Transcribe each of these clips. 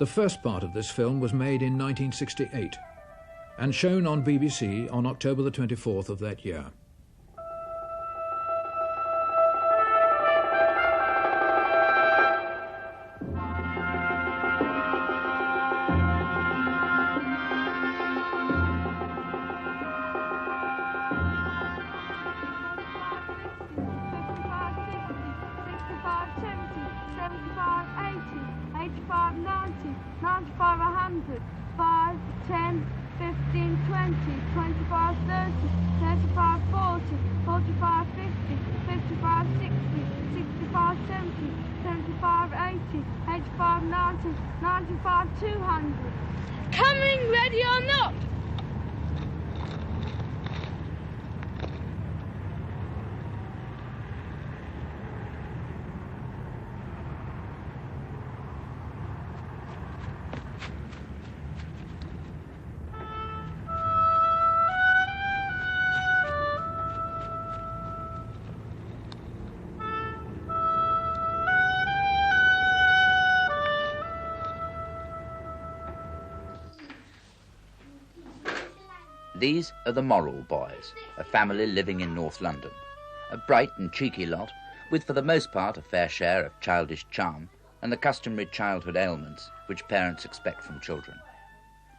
The first part of this film was made in 1968 and shown on BBC on October the 24th of that year. Coming, ready or not? These are the Moral Boys, a family living in North London. A bright and cheeky lot, with for the most part a fair share of childish charm and the customary childhood ailments which parents expect from children.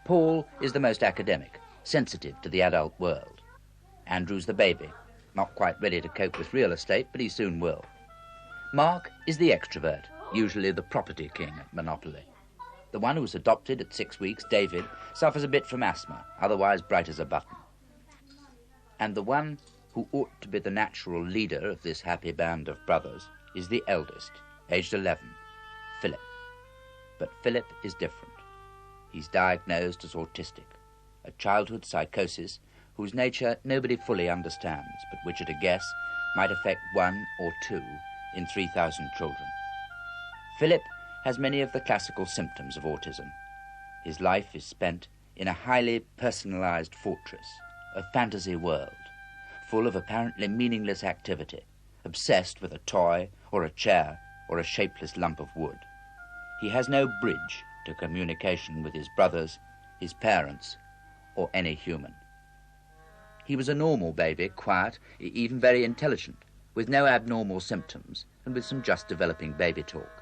Paul is the most academic, sensitive to the adult world. Andrew's the baby, not quite ready to cope with real estate, but he soon will. Mark is the extrovert, usually the property king at Monopoly. The one who was adopted at 6 weeks, David, suffers a bit from asthma, otherwise bright as a button. And the one who ought to be the natural leader of this happy band of brothers is the eldest, aged 11, Philip. But Philip is different. He's diagnosed as autistic, a childhood psychosis whose nature nobody fully understands, but which at a guess might affect 1 or 2 in 3,000 children. Philip has many of the classical symptoms of autism. His life is spent in a highly personalized fortress, a fantasy world, full of apparently meaningless activity, obsessed with a toy or a chair or a shapeless lump of wood. He has no bridge to communication with his brothers, his parents, or any human. He was a normal baby, quiet, even very intelligent, with no abnormal symptoms and with some just developing baby talk.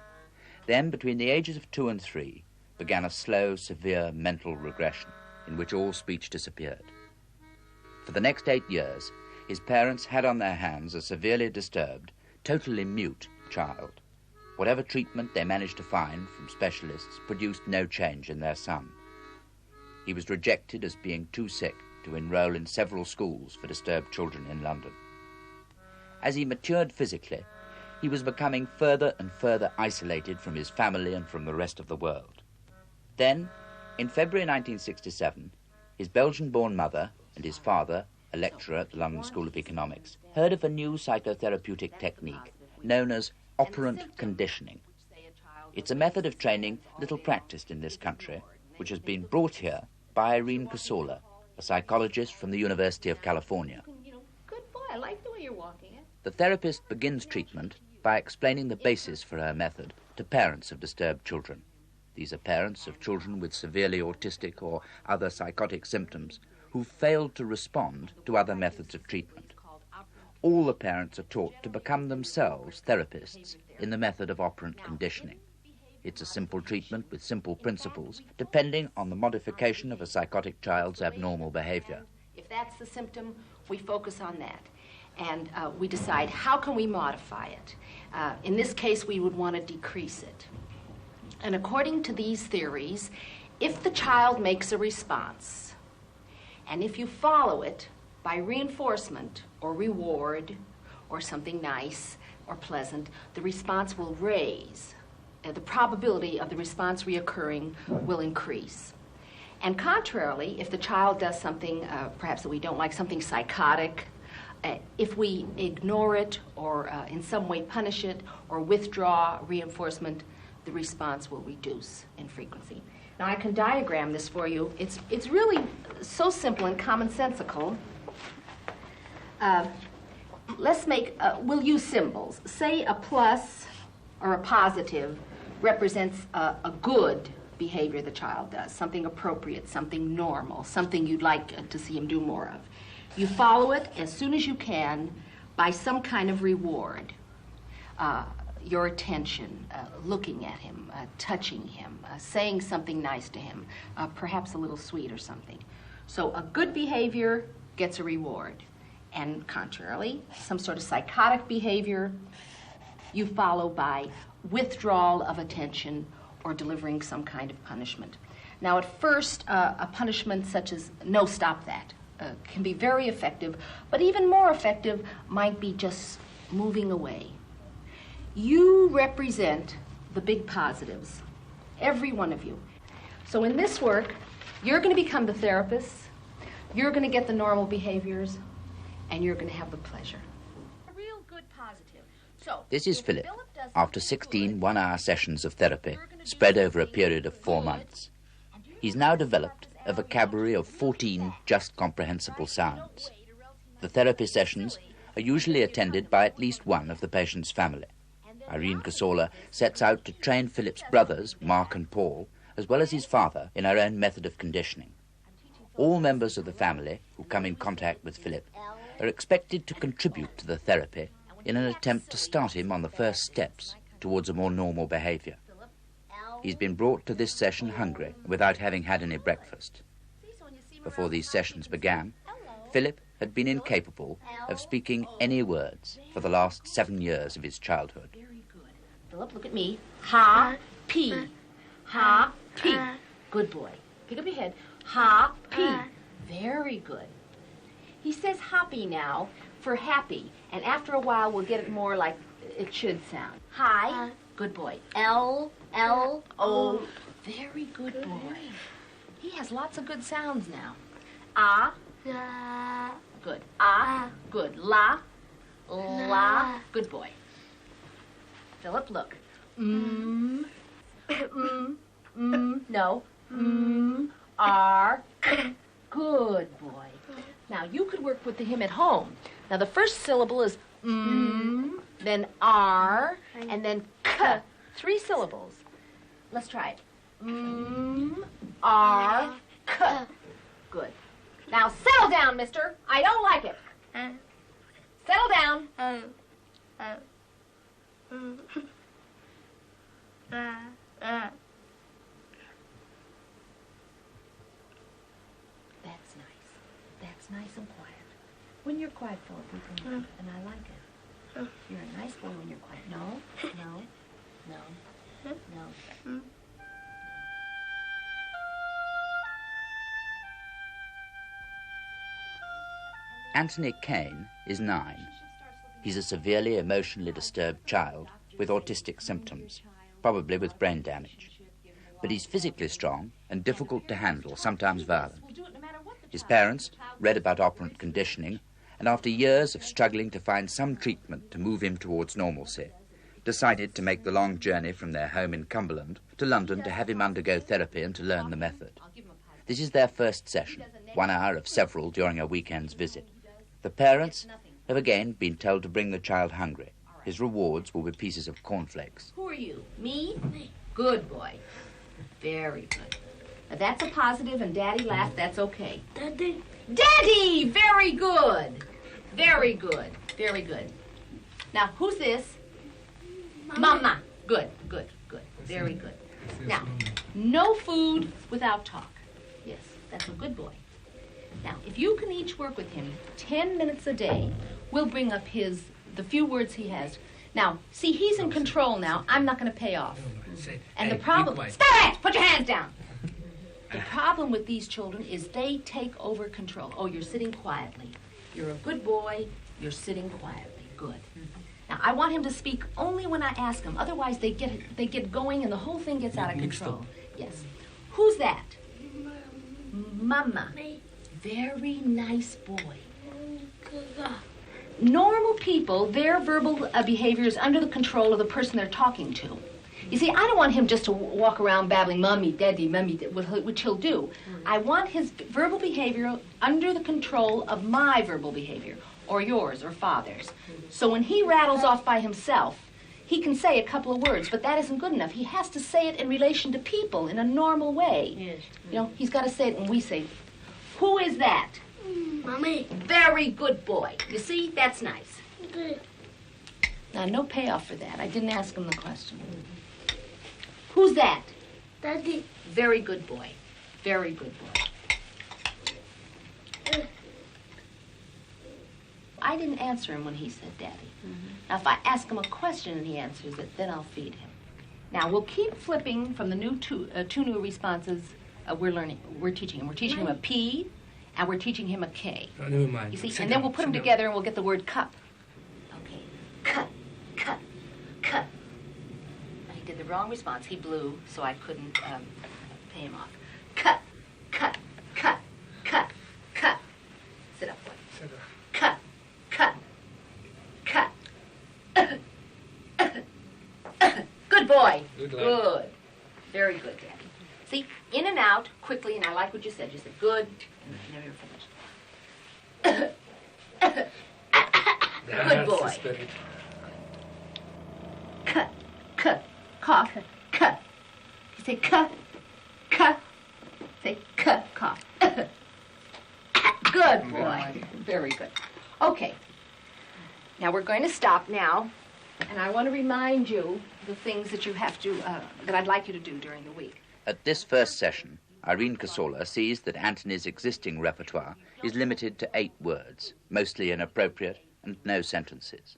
Then, between the ages of 2 and 3, began a slow, severe mental regression in which all speech disappeared. For the next 8 years, his parents had on their hands a severely disturbed, totally mute child. Whatever treatment they managed to find from specialists produced no change in their son. He was rejected as being too sick to enroll in several schools for disturbed children in London. As he matured physically, he was becoming further and further isolated from his family and from the rest of the world. Then, in February 1967, his Belgian-born mother and his father, a lecturer at the London School of Economics, heard of a new psychotherapeutic technique known as operant conditioning. It's a method of training little practiced in this country, which has been brought here by Irene Kassorla, a psychologist from the University of California. Good boy, I like the way you're walking it. The therapist begins treatment by explaining the basis for her method to parents of disturbed children. These are parents of children with severely autistic or other psychotic symptoms who failed to respond to other methods of treatment. All the parents are taught to become themselves therapists in the method of operant conditioning. It's a simple treatment with simple principles, depending on the modification of a psychotic child's abnormal behavior. If that's the symptom, we focus on that. And we decide how can we modify it. In this case, we would want to decrease it. And according to these theories, if the child makes a response, and if you follow it by reinforcement or reward or something nice or pleasant, the response will raise. The probability of the response reoccurring will increase. And contrarily, if the child does something perhaps that we don't like, something psychotic, if we ignore it or in some way punish it or withdraw reinforcement, the response will reduce in frequency. Now I can diagram this for you. It's really so simple and commonsensical. We'll use symbols. Say a plus or a positive represents a good behavior the child does, something appropriate, something normal, something you'd like to see him do more of. You follow it as soon as you can by some kind of reward. Your attention, looking at him, touching him, saying something nice to him, perhaps a little sweet or something. So a good behavior gets a reward. And contrarily, some sort of psychotic behavior you follow by withdrawal of attention or delivering some kind of punishment. Now at first, a punishment such as no, stop that, can be very effective, but even more effective might be just moving away. You represent the big positives, every one of you. So in this work, you're going to become the therapist, you're going to get the normal behaviors, and you're going to have the pleasure. A real good positive. So, this is Philip, after 16 one-hour sessions of therapy, spread over a period of 4 months. He's now developed a vocabulary of 14 just comprehensible sounds. The therapy sessions are usually attended by at least one of the patient's family. Irene Kassorla sets out to train Philip's brothers, Mark and Paul, as well as his father, in her own method of conditioning. All members of the family who come in contact with Philip are expected to contribute to the therapy in an attempt to start him on the first steps towards a more normal behavior. He's been brought to this session hungry, without having had any breakfast. Before these sessions began, Philip had been incapable of speaking any words for the last 7 years of his childhood. very good. Philip, look at me. Ha, pee. Ha, pee. Good boy. Pick up your head. Ha, pee. Very good. He says hoppy now for happy, and after a while we'll get it more like it should sound. Hi. Good boy. L, L, O. Very good boy. He has lots of good sounds now. Ah. Good. Ah. Good. La. La. Good boy. Philip, look. No. R. Good boy. Now, you could work with him at home. Now, the first syllable is then R, and then K. 3 syllables. Let's try it. R, K. Good. Now, settle down, mister. I don't like it. Settle down. That's nice. That's nice and quiet. When you're quiet, Philip, you can laugh, and I like it. You're a nice boy when you're quiet. No, no, no, no. Anthony Kane is 9. He's a severely emotionally disturbed child with autistic symptoms, probably with brain damage. But he's physically strong and difficult to handle, sometimes violent. His parents read about operant conditioning, and after years of struggling to find some treatment to move him towards normalcy, decided to make the long journey from their home in Cumberland to London to have him undergo therapy and to learn the method. This is their first session, 1 hour of several during a weekend's visit. The parents have again been told to bring the child hungry. His rewards will be pieces of cornflakes. Who are you? Me? Good boy. Very good. Now, that's a positive, and Daddy laughed. That's okay. Daddy. Daddy! Very good. Very good. Very good. Now, who's this? Mama. Good, good, good. Very good. Now, no food without talk. Yes, that's a good boy. Now, if you can each work with him 10 minutes a day, we'll bring up the few words he has. Now, see, he's in control now. I'm not going to pay off. And the problem... Stop it! Put your hands down! The problem with these children is they take over control. Oh, you're sitting quietly. You're a good boy. You're sitting quietly. Good. Now, I want him to speak only when I ask him. Otherwise, they get going and the whole thing gets out of control. Yes. Who's that? Mama. Very nice boy. Normal people, their verbal behavior is under the control of the person they're talking to. You see, I don't want him just to walk around babbling, Mommy, Daddy, Mommy, which he'll do. I want his verbal behavior under the control of my verbal behavior, or yours, or Father's. So when he rattles off by himself, he can say a couple of words, but that isn't good enough. He has to say it in relation to people in a normal way. Yes. You know, he's got to say it when we say, who is that? Mommy. Very good boy. You see, that's nice. Good. Now, no payoff for that. I didn't ask him the question. Who's that? Daddy. Very good boy. Very good boy. I didn't answer him when he said Daddy. Now, if I ask him a question and he answers it, then I'll feed him. Now, we'll keep flipping from the new two new responses we're teaching him. We're teaching him a P, and we're teaching him a K. Oh, never mind. You see, Sit and then down, we'll put them sit down. together and we'll get the word cup. Okay, cut, cut, cut. Now, he did the wrong response. He blew, so I couldn't pay him off. Cut, cut, cut, cut, cut. Sit up, boy. Sit down. Cut, cut, cut. Good boy. Good lad. Good. Very good, Daddy. See, in and out, quickly, and I like what you said. You said good, and never finished. Good That's boy. the spirit. Cut, cut, cough, cut. You say cut, cut. Say cut, cough. Good boy. Very good. Okay. Now we're going to stop now, and I want to remind you the things that you have to, that I'd like you to do during the week. At this first session, Irene Kassorla sees that Antony's existing repertoire is limited to 8 words, mostly inappropriate and no sentences.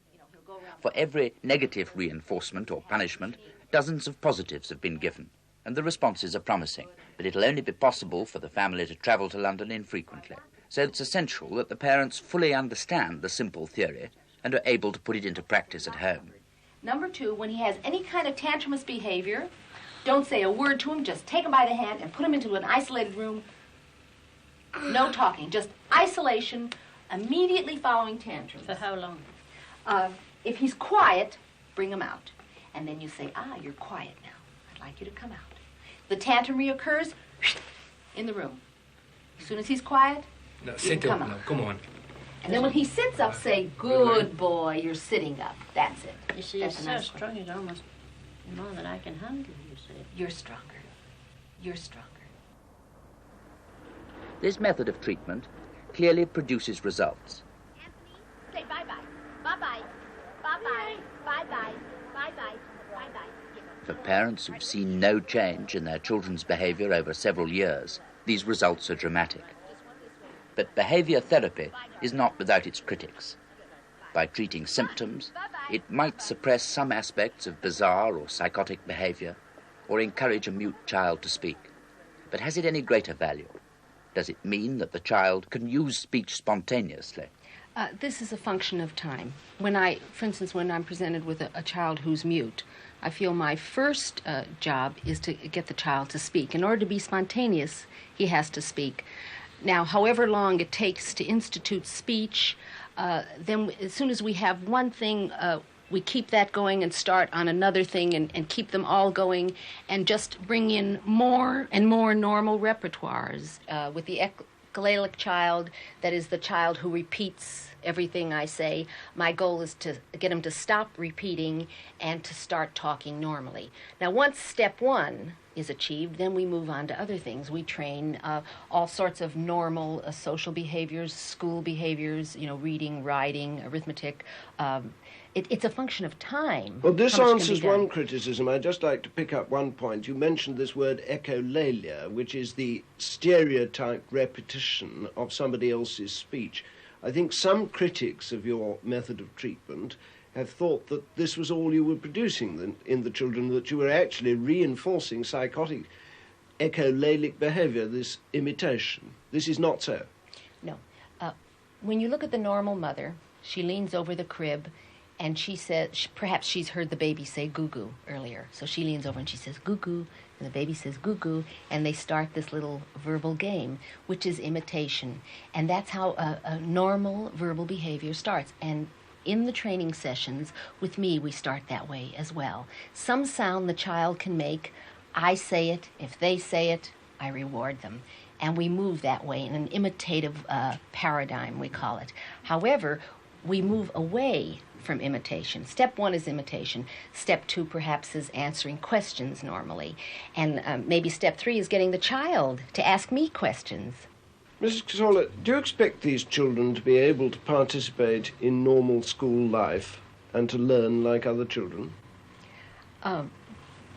For every negative reinforcement or punishment, dozens of positives have been given, and the responses are promising. But it'll only be possible for the family to travel to London infrequently. So it's essential that the parents fully understand the simple theory and are able to put it into practice at home. Number 2, when he has any kind of tantrumous behavior, don't say a word to him, just take him by the hand and put him into an isolated room. No talking, just isolation, immediately following tantrums. For how long? If he's quiet, bring him out. And then you say, you're quiet now. I'd like you to come out. The tantrum reoccurs in the room. As soon as he's quiet, No, you sit can come up now. out. Come on. And then when he sits up, say, good boy, you're sitting up. That's it. You see, That's it's a so nice one. strong, it's almost more than I can handle, you see. You're stronger. You're stronger. This method of treatment clearly produces results. Say bye-bye. Bye-bye. Bye-bye. Bye-bye. Bye-bye. Bye-bye. For parents who've seen no change in their children's behavior over several years, these results are dramatic. But behavior therapy is not without its critics. By treating symptoms, it might suppress some aspects of bizarre or psychotic behavior, or encourage a mute child to speak. But has it any greater value? Does it mean that the child can use speech spontaneously? This is a function of time. For instance, when I'm presented with a child who's mute, I feel my first job is to get the child to speak. In order to be spontaneous, he has to speak. Now, however long it takes to institute speech, then as soon as we have one thing, we keep that going and start on another thing and keep them all going and just bring in more and more normal repertoires. With the echolalic child, that is the child who repeats everything I say, my goal is to get him to stop repeating and to start talking normally. Now, once step 1 is achieved, then we move on to other things. We train all sorts of normal social behaviors, school behaviors, reading, writing, arithmetic. It's a function of time. Well, this how much can answers be done. one criticism. I'd just like to pick up one point. You mentioned this word echolalia, which is the stereotyped repetition of somebody else's speech. I think some critics of your method of treatment have thought that this was all you were producing in the children, that you were actually reinforcing psychotic echolalic behavior, this imitation. This is not so. No. When you look at the normal mother, she leans over the crib and she says, perhaps she's heard the baby say goo-goo earlier. So she leans over and she says goo-goo, and the baby says goo-goo, and they start this little verbal game, which is imitation. And that's how a normal verbal behavior starts. And in the training sessions with me, we start that way as well. Some sound the child can make, I say it. If they say it, I reward them. And we move that way in an imitative paradigm, we call it. However, we move away from imitation. Step 1 is imitation. Step 2 perhaps is answering questions normally. And maybe step 3 is getting the child to ask me questions. Mrs. Kassorla, do you expect these children to be able to participate in normal school life and to learn like other children?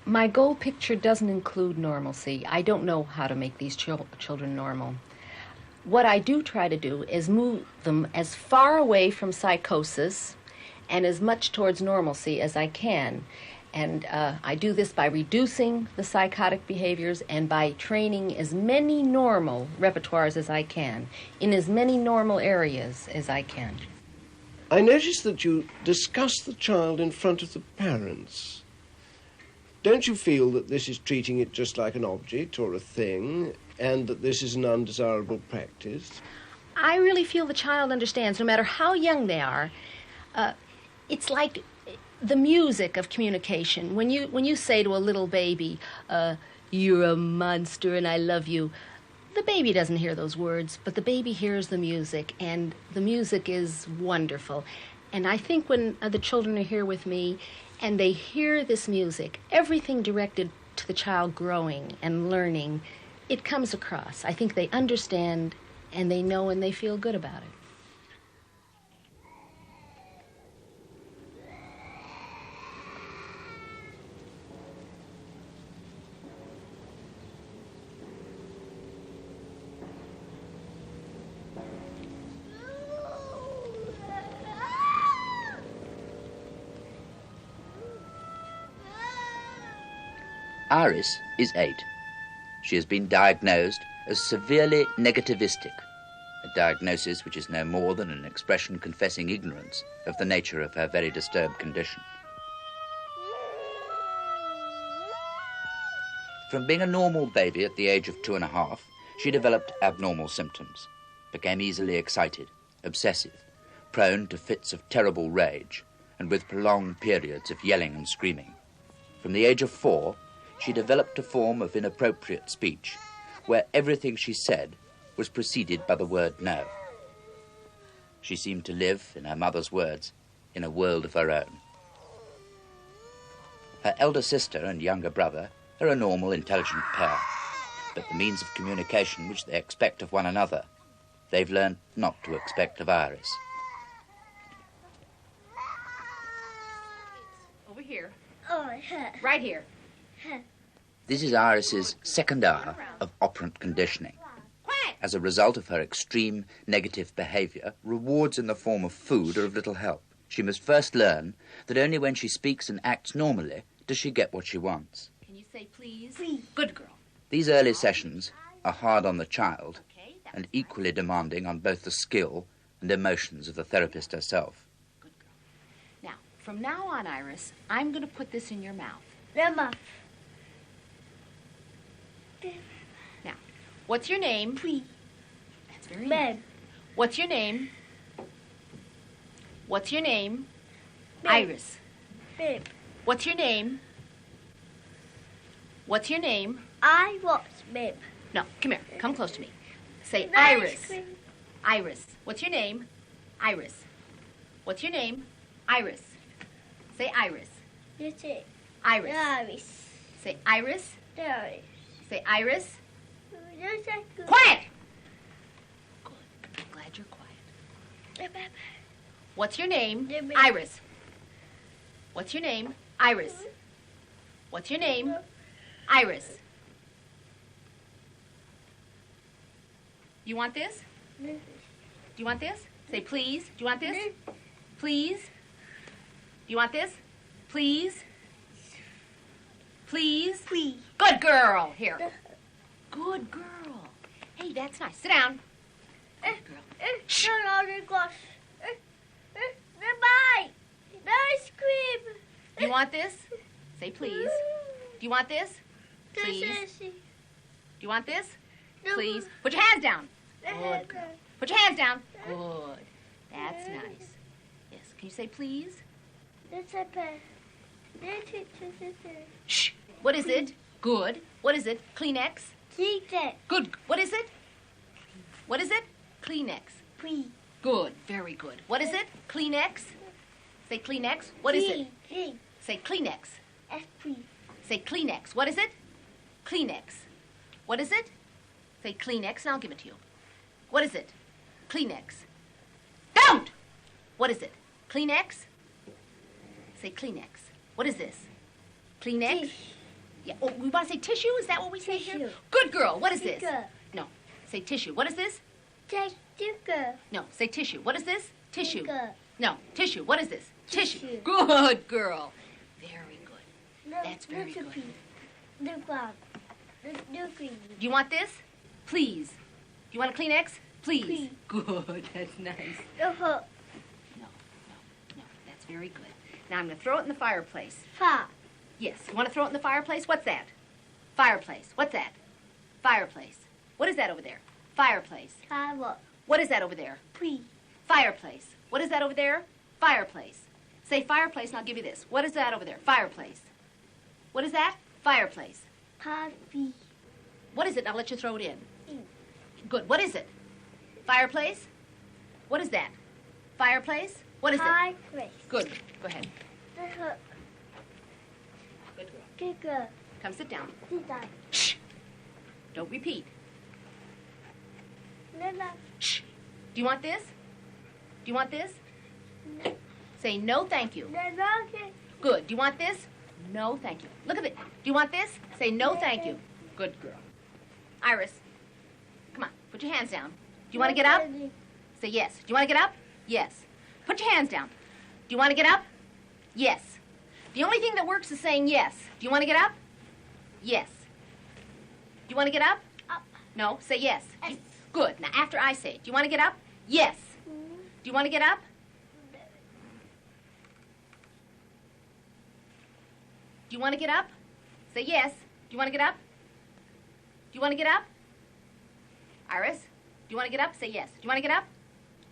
My goal picture doesn't include normalcy. I don't know how to make these children normal. What I do try to do is move them as far away from psychosis and as much towards normalcy as I can. And I do this by reducing the psychotic behaviors and by training as many normal repertoires as I can, in as many normal areas as I can. I notice that you discuss the child in front of the parents. Don't you feel that this is treating it just like an object or a thing, and that this is an undesirable practice? I really feel the child understands, no matter how young they are. It's like the music of communication. When you say to a little baby, "You're a monster and I love you," the baby doesn't hear those words, but the baby hears the music, and the music is wonderful. And I think when the children are here with me and they hear this music, everything directed to the child growing and learning, it comes across. I think they understand and they know and they feel good about it. Iris is 8. She has been diagnosed as severely negativistic, a diagnosis which is no more than an expression confessing ignorance of the nature of her very disturbed condition. From being a normal baby at the age of 2.5, she developed abnormal symptoms, became easily excited, obsessive, prone to fits of terrible rage, and with prolonged periods of yelling and screaming. From the age of 4, she developed a form of inappropriate speech where everything she said was preceded by the word no. She seemed to live, in her mother's words, in a world of her own. Her elder sister and younger brother are a normal, intelligent pair, but the means of communication which they expect of one another, they've learned not to expect of Iris. Over here. Oh, Right here. This is Iris's second hour of operant conditioning. As a result of her extreme negative behaviour, rewards in the form of food are of little help. She must first learn that only when she speaks and acts normally does she get what she wants. Can you say please? Please. Good girl. These early sessions are hard on the child and equally demanding on both the skill and emotions of the therapist herself. Good girl. Now, from now on, Iris, I'm going to put this in your mouth. Grandma. Now, what's your name? Please. That's very nice. Babe. What's your name? What's your name? Babe. Iris. Babe. What's your name? What's your name? I was babe. No, come here. Come close to me. Say Ice Iris. cream. Iris. What's your name? Iris. What's your name? Iris. Say Iris. You say Iris. Iris. Say Iris. Iris. Say Iris. You say good. Quiet! Good. I'm glad you're quiet. Babe. What's your name? Babe. Iris. What's your name? Iris. What's your name? Iris. You want this? Do you want this? Say please. Do you want this? Please. Do you want this? Please. Please. Please. Good girl. Here. Good girl. Hey, that's nice. Sit down. Good girl. Shh. Goodbye. Ice cream. You want this? Say please. Do you want this? Please. Do you want this? Please. Put your hands down. Good girl. Put your hands down. Good. That's nice. Yes. Can you say please? Shh. What is it? Good. What is it? Kleenex. Good. What is it? What is it? Kleenex. Please. Good, very good. What is it? Kleenex? Say Kleenex. What is it? Say Kleenex. F-P. Say Kleenex. What is it? Kleenex. What is it? Say Kleenex, and I'll give it to you. What is it? Kleenex. Don't! What is it? Kleenex? Say Kleenex. What is this? Kleenex? Tish. Yeah. Oh, we want to say tissue? Is that what we say here? Tissue. Good girl. What is this? Tissue. No. Say tissue. What is this? Tissue. No. Say tissue. What is this? Tissue. Tissue. No. Tissue. What is this? Tissue. Good girl. Very good. That's very good. Look one. Look green. Do you want this? Please. Do you want a Kleenex? Please. Please. Good. That's nice. Look up. No. That's very good. Now I'm going to throw it in the fireplace. Far. Yes. You want to throw it in the fireplace? What's that? Fireplace. What's that? Fireplace. What is that over there? Fireplace. Carrot. What is that over there? Tree. Fireplace. What is that over there? Fireplace. Say fireplace and I'll give you this. What is that over there? Fireplace. What is that? Fireplace. Coffee. What is it? I'll let you throw it in. Good. What is it? Fireplace? What is that? Fireplace? What is it? Fireplace. Good. Go ahead. Look up. Good girl. Good girl. Come sit down. Sit down. Shh. Don't repeat. Look up. Shh. Do you want this? Do you want this? No. Say no, thank you. Good. Do you want this? No, thank you. Look at it. Do you want this? Say no, thank you. Good girl. Iris, come on. Put your hands down. Do you want to get up? Say yes. Do you want to get up? Yes. Put your hands down. Do you want to get up? Yes. The only thing that works is saying yes. Do you want to get up? Yes. Do you want to get up? Up. No, say yes. Yes. Good. Now, after I say it, do you want to get up? Yes. Do you want to get up? Do you want to get up? Say yes. Do you want to get up? Do you want to get up? Iris, do you want to get up? Say yes. Do you want to get up?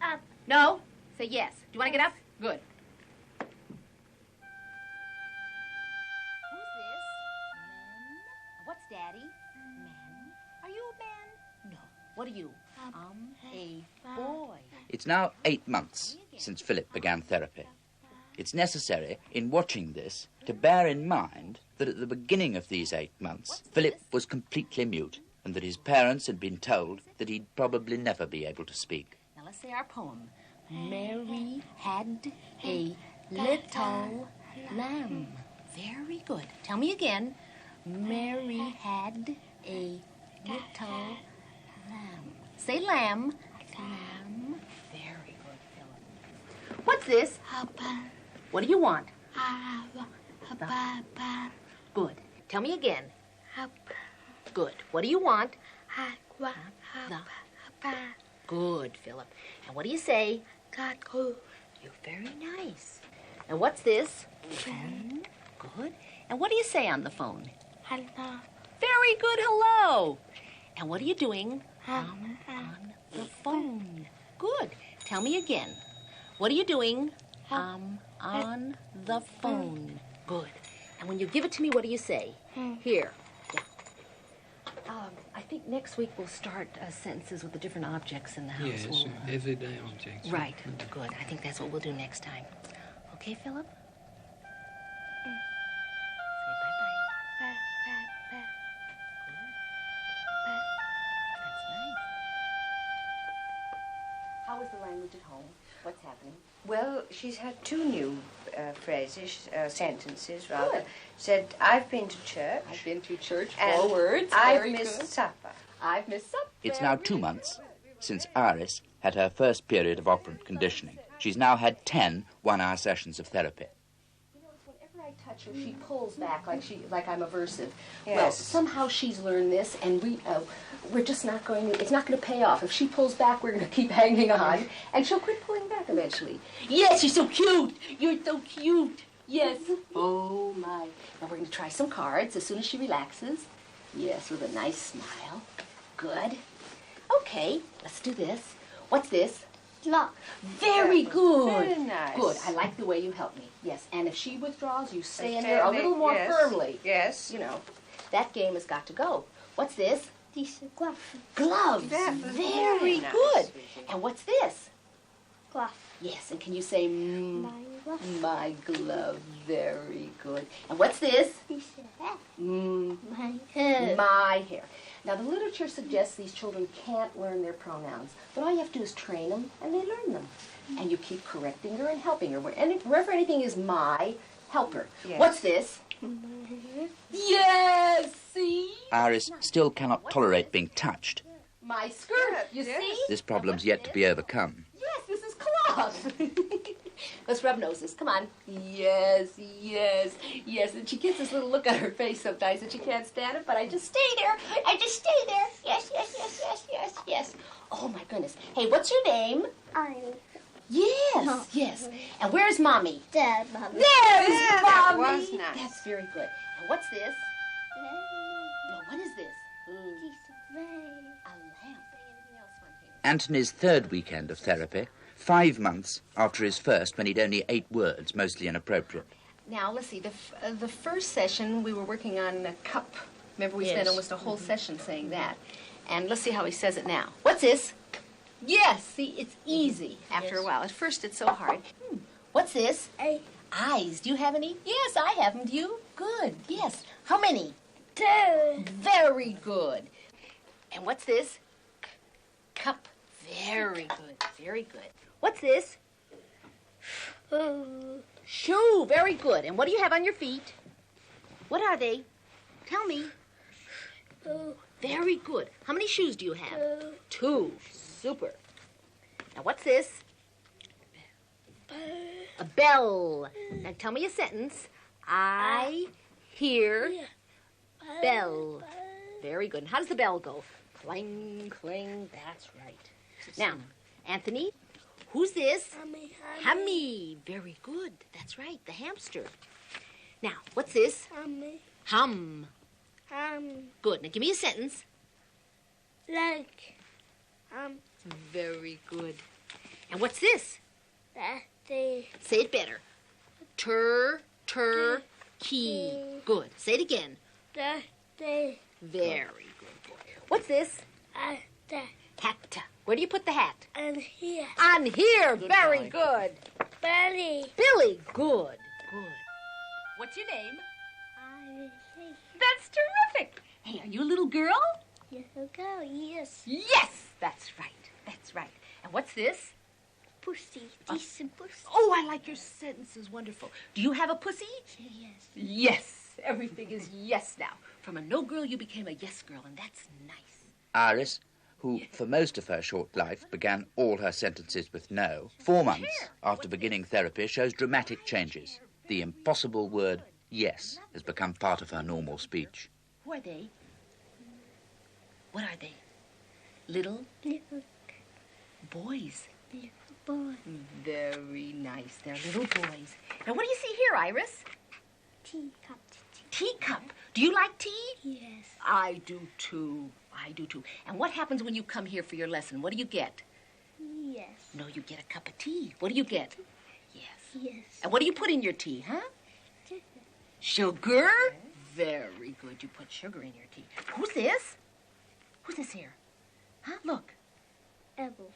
Up. No? Say yes. Do you want to get up? Good. Who's this? Men. What's Daddy? Men. Are you a man? No. What are you? A boy. It's now 8 months since Philip began therapy. It's necessary, in watching this, to bear in mind that at the beginning of these 8 months, Philip was completely mute, and that his parents had been told that he'd probably never be able to speak. Now let's say our poem. Mary had a little lamb. Very good. Tell me again. Mary had a little lamb. Say lamb. Lamb. Very good, Philip. What's this? What do you want? Good. Tell me again. Good. What do you want? Good, Philip. And what do you say? You're very nice. And what's this? Phone. Good. And what do you say on the phone? Hello. Very good, hello. And what are you doing? On the phone. Good. Tell me again. What are you doing? On the phone. Good. And when you give it to me, what do you say? Here. Yeah. I think next week we'll start sentences with the different objects in the house. Yes, We'll, everyday objects. right. Good. I think that's what we'll do next time. Okay, Philip? Say bye-bye. That's nice. How is the language at home? What's happening? Well, she's had 2 new phrases, sentences rather. Good. Said, I've been to church. I've been to church. and 4 words. I've Very missed good. supper. I've missed supper. It's now 2 months since Iris had her first period of operant conditioning. She's now had 10 one-hour sessions of therapy. You know, it's whenever I touch her, she pulls back like I'm aversive. Well, Yes. somehow she's learned this, and we're just not going to. It's not going to pay off. If she pulls back, we're going to keep hanging on, and she'll quit pulling back eventually. Yes, you're so cute. You're so cute. Yes. Oh my. Now we're going to try some cards as soon as she relaxes. Yes, with a nice smile. Good. Okay, let's do this. What's this? Lock. Very good. Very nice. Good. I like the way you help me. Yes. And if she withdraws, you stay in there a little more yes. firmly. Yes. You know, that game has got to go. What's this? This glove. Gloves. That was Very nice, good. sweetie. And what's this? glove. Yes, and can you say My glove. my glove? Very good. And what's this? This is hat. Mm, My hair. my hair. Now, the literature suggests these children can't learn their pronouns, but all you have to do is train them, and they learn them. And you keep correcting her and helping her. Wherever anything is my, help her. Yes. What's this? My hair. Yes, see? Iris still cannot tolerate being touched. My skirt, you Yes. see? This problem's yet to be overcome. Yes, this is cloth. Let's rub noses. Come on. Yes, yes, yes. And she gets this little look on her face sometimes that she can't stand it, but I just stay there. I just stay there. Yes, yes, yes, yes, yes, yes. Oh, my goodness. Hey, what's your name? I'm Yes, yes. And where's Mommy? Dad, Mommy. There's Yeah, Mommy. that was nice. That's very good. And what's this? No, what is this? This way. A lamp. Anything else spontaneous? Anthony's third weekend of therapy, 5 months after his first when he'd only 8 words, mostly inappropriate. Now, let's see. The first session, we were working on a cup. Remember, we spent Yes. almost a whole session saying that. And let's see how he says it now. What's this? Yes, see, it's easy after a while. At first, it's so hard. What's this? A Eyes. Do you have any? Yes, I have them. Do you? Good. Yes. How many? 2. Very good. And what's this? Cup. Very good. Very good. What's this? Shoe. Very good. And what do you have on your feet? What are they? Tell me. Very good. How many shoes do you have? 2. Super. Now, what's this? A bell. Now, tell me a sentence. I hear bell. Very good. And how does the bell go? Clang, clang. That's right. Now, Anthony, who's this? Hummy. Very good. That's right. The hamster. Now, what's this? Hum. Good. Now, give me a sentence. Like Very good. And what's this? the Say it better. Key. Good. Say it again. the Very good boy. What's this? the Hat. Where do you put the hat? and here. On here. Very good. Belly. Billy. Good. Good. What's your name? I think That's terrific. Hey, are you a little girl? you go. Yes. Yes. That's right. That's right. And what's this? Pussy. This is pussy. Oh, I like your sentences. Wonderful. Do you have a pussy? Yes. Yes. Everything is yes now. From a no girl, you became a yes girl, and that's nice. Iris, who for most of her short life began all her sentences with no, 4 months after beginning therapy shows dramatic changes. The impossible word yes has become part of her normal speech. Who are they? What are they? Little Little boys. boy. Very nice. They're little boys. Now, what do you see here, Iris? Teacup. Teacup. Do you like tea? Yes. I do, too. I do, too. And what happens when you come here for your lesson? What do you get? Yes. No, you get a cup of tea. What do you get? Yes. Yes. And what do you put in your tea, huh? Sugar? Very good. You put sugar in your tea. Who's this? Who's this here? Huh? Look. Apple.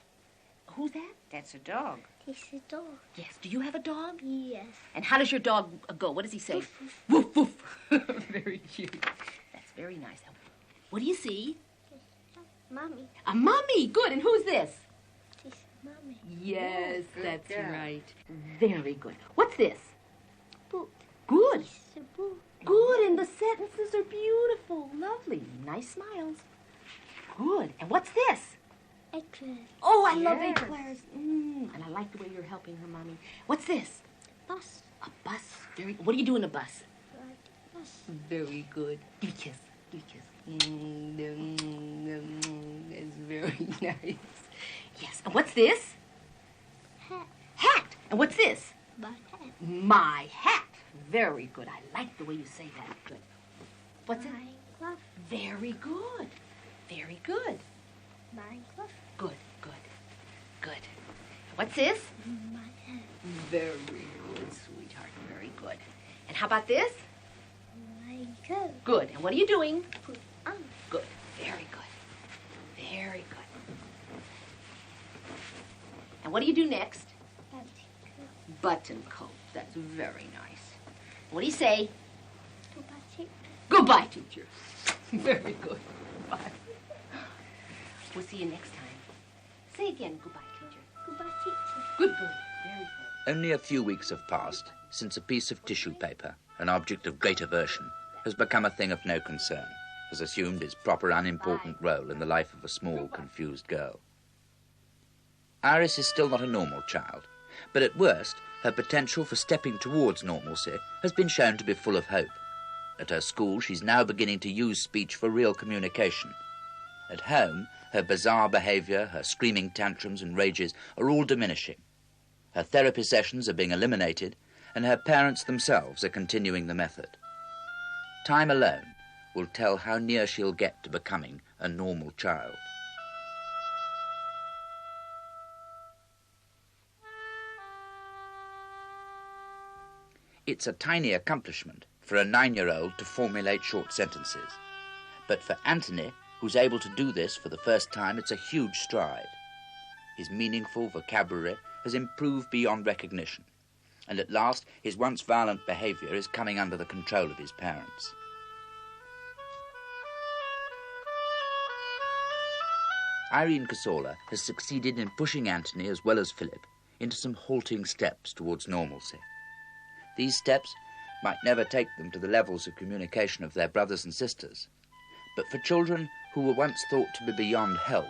Who's that? That's a dog. This is dog. Yes. Do you have a dog? Yes. And how does your dog go? What does he say? Woof, woof. Very cute. That's very nice. What do you see? Mommy. A mummy. Good. And who's this? This is mommy. Yes, good that's girl. right. Very good. What's this? Boot. Good. This is a boot. Good. And the sentences are beautiful. Lovely. Nice smiles. Good. And what's this? Eclair. Oh, I love Yes. eclairs. And I like the way you're helping her, Mommy. What's this? Bus. A bus. Very. What do you do in a bus? Like bus. Very good. Give me a kiss. Give me a kiss. It's very nice. Yes. And what's this? Hat. Hat. And what's this? My hat. My hat. Very good. I like the way you say that. Good. What's it? My glove. Very good. Very good. My glove. Good. Good. Good. What's this? My hat. Very good, sweetheart. Very good. And how about this? My coat. Good. And what are you doing? Put on. Good. Very good. Very good. And what do you do next? Button. Button coat. That's very nice. What do you say? Goodbye, teacher. Goodbye, teacher. Very good. Bye. We'll see you next time. Say again, goodbye, teacher. Goodbye, teacher. Good, good. Very good. Only a few weeks have passed since a piece of tissue paper, an object of great aversion, has become a thing of no concern, has assumed its proper unimportant role in the life of a small, confused girl. Iris is still not a normal child, but at worst, her potential for stepping towards normalcy has been shown to be full of hope. At her school, she's now beginning to use speech for real communication. At home, her bizarre behaviour, her screaming tantrums and rages are all diminishing. Her therapy sessions are being eliminated, and her parents themselves are continuing the method. Time alone will tell how near she'll get to becoming a normal child. It's a tiny accomplishment for a 9-year-old to formulate short sentences. But for Anthony, who's able to do this for the first time, it's a huge stride. His meaningful vocabulary has improved beyond recognition, and at last his once violent behaviour is coming under the control of his parents. Irene Kassorla has succeeded in pushing Anthony, as well as Philip, into some halting steps towards normalcy. These steps might never take them to the levels of communication of their brothers and sisters, but for children who were once thought to be beyond help,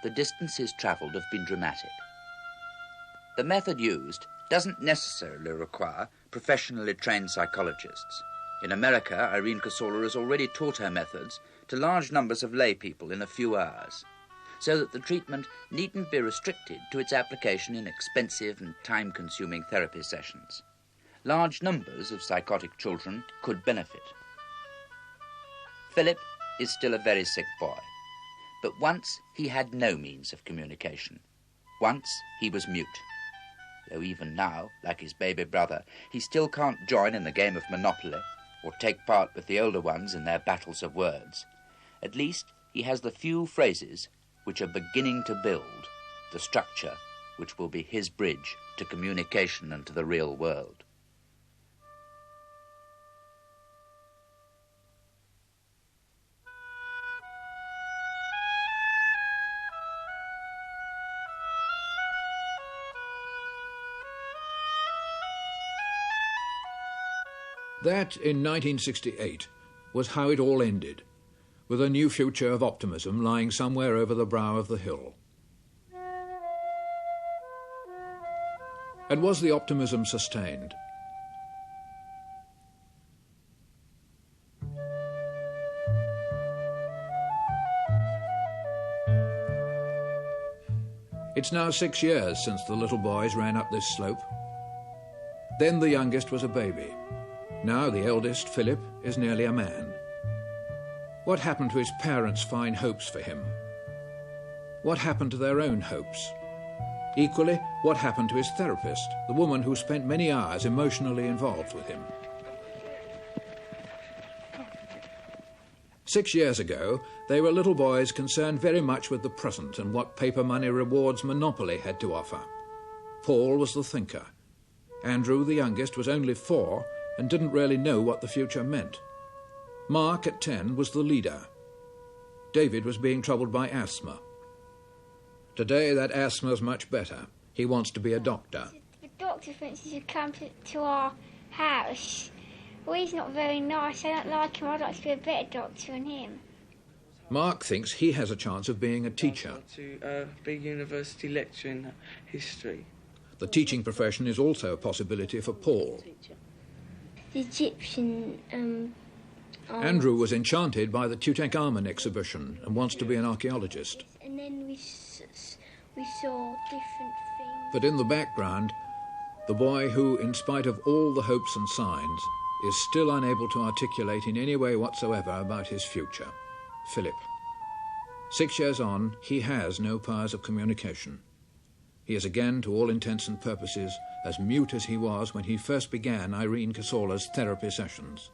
the distances travelled have been dramatic. The method used doesn't necessarily require professionally trained psychologists. In America, Irene Kassorla has already taught her methods to large numbers of lay people in a few hours, so that the treatment needn't be restricted to its application in expensive and time-consuming therapy sessions. Large numbers of psychotic children could benefit. Philip is still a very sick boy, but once he had no means of communication. Once he was mute. Though even now, like his baby brother, he still can't join in the game of Monopoly or take part with the older ones in their battles of words. At least he has the few phrases which are beginning to build the structure which will be his bridge to communication and to the real world. That, in 1968, was how it all ended, with a new future of optimism lying somewhere over the brow of the hill. And was the optimism sustained? It's now 6 years since the little boys ran up this slope. Then the youngest was a baby. Now the eldest, Philip, is nearly a man. What happened to his parents' fine hopes for him? What happened to their own hopes? Equally, what happened to his therapist, the woman who spent many hours emotionally involved with him? 6 years ago, they were little boys concerned very much with the present and what paper money rewards Monopoly had to offer. Paul was the thinker. Andrew, the youngest, was only 4 and didn't really know what the future meant. Mark, at 10, was the leader. David was being troubled by asthma. Today, that asthma's much better. He wants to be a doctor. The doctor thinks he should come to our house. Well, he's not very nice. I don't like him. I'd like to be a better doctor than him. Mark thinks he has a chance of being a teacher. To be university lecturer in history. The teaching profession is also a possibility for Paul. The Egyptian... Andrew was enchanted by the Tutankhamun exhibition and wants to be an archaeologist. And then we saw different things. But in the background, the boy who, in spite of all the hopes and signs, is still unable to articulate in any way whatsoever about his future, Philip. 6 years on, he has no powers of communication. He is again, to all intents and purposes, as mute as he was when he first began Irene Kassorla's therapy sessions.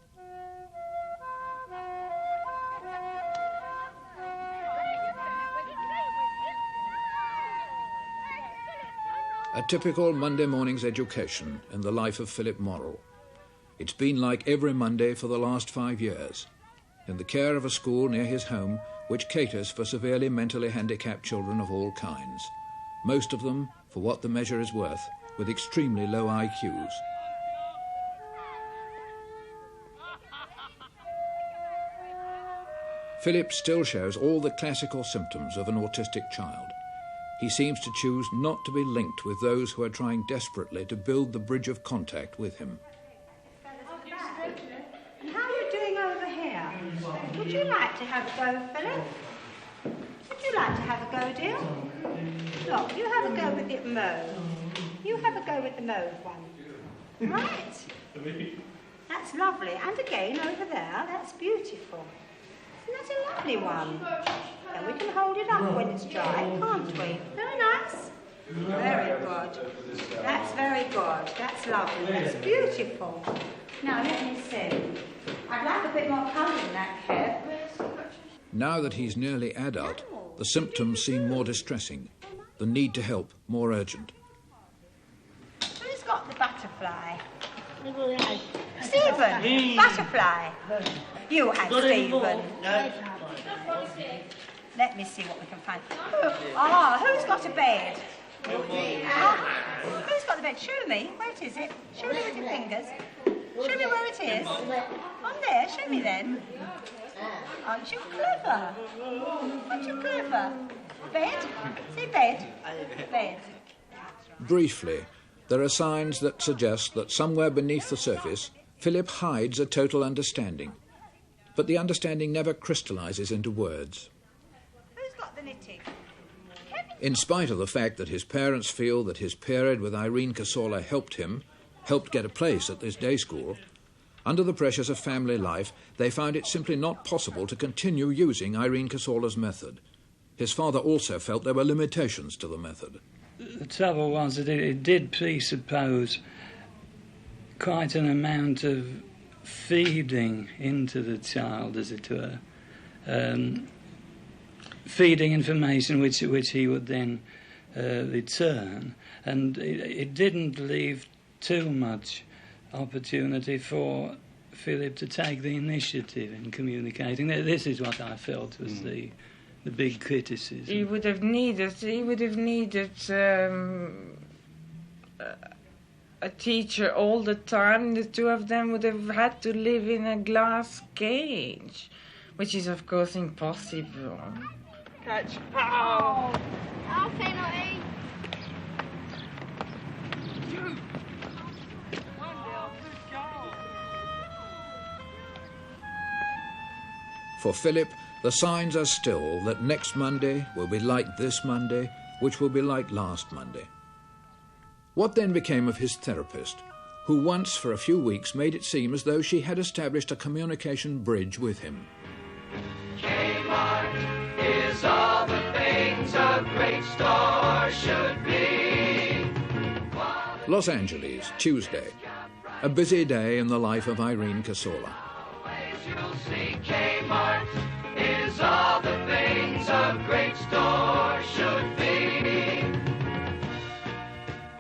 A typical Monday morning's education in the life of Philip Morrill. It's been like every Monday for the last 5 years, in the care of a school near his home which caters for severely mentally handicapped children of all kinds, most of them, for what the measure is worth, with extremely low IQs. Philip still shows all the classical symptoms of an autistic child. He seems to choose not to be linked with those who are trying desperately to build the bridge of contact with him. And how are you doing over here? Would you like to have a go, Philip? Would you like to have a go, dear? Look, you have a go with the mauve. You have a go with the mauve one. Right. That's lovely. And again over there, that's beautiful. Isn't that a lovely one? Then we can hold it up when it's dry, can't we? Very nice. Very good. That's very good. That's lovely. That's beautiful. Now, let me see. I'd like a bit more colour in that hair. Now that he's nearly adult, the symptoms seem more distressing, the need to help more urgent. Who's got the butterfly? Stephen, butterfly. You had Stephen. Let me see what we can find. Who's got a bed? Who's got the bed? Show me. Where is it? Show me with your fingers. Show me where it is. On there, show me then. Aren't you clever? Aren't you clever? Bed? Say bed. Bed. Briefly, there are signs that suggest that somewhere beneath the surface, Philip hides a total understanding. But the understanding never crystallizes into words. Who's got the knitting? In spite of the fact that his parents feel that his period with Irene Kassorla helped get a place at this day school, under the pressures of family life, they found it simply not possible to continue using Irene Kassorla's method. His father also felt there were limitations to the method. The trouble was that it did presuppose quite an amount of feeding into the child, as it were, feeding information which he would then return, and it didn't leave too much opportunity for Philip to take the initiative in communicating. This is what I felt was the big criticism. He would have needed a teacher all the time. The two of them would have had to live in a glass cage, which is of course impossible. Catch. Oh, penalty. For Philip, the signs are still that next Monday will be like this Monday, which will be like last Monday. What then became of his therapist, who once for a few weeks made it seem as though she had established a communication bridge with him? Kmart is all the things a great store should be. Los Angeles, Tuesday. A busy day in the life of Irene Kassorla. You'll see Kmart is all the things a great store should be.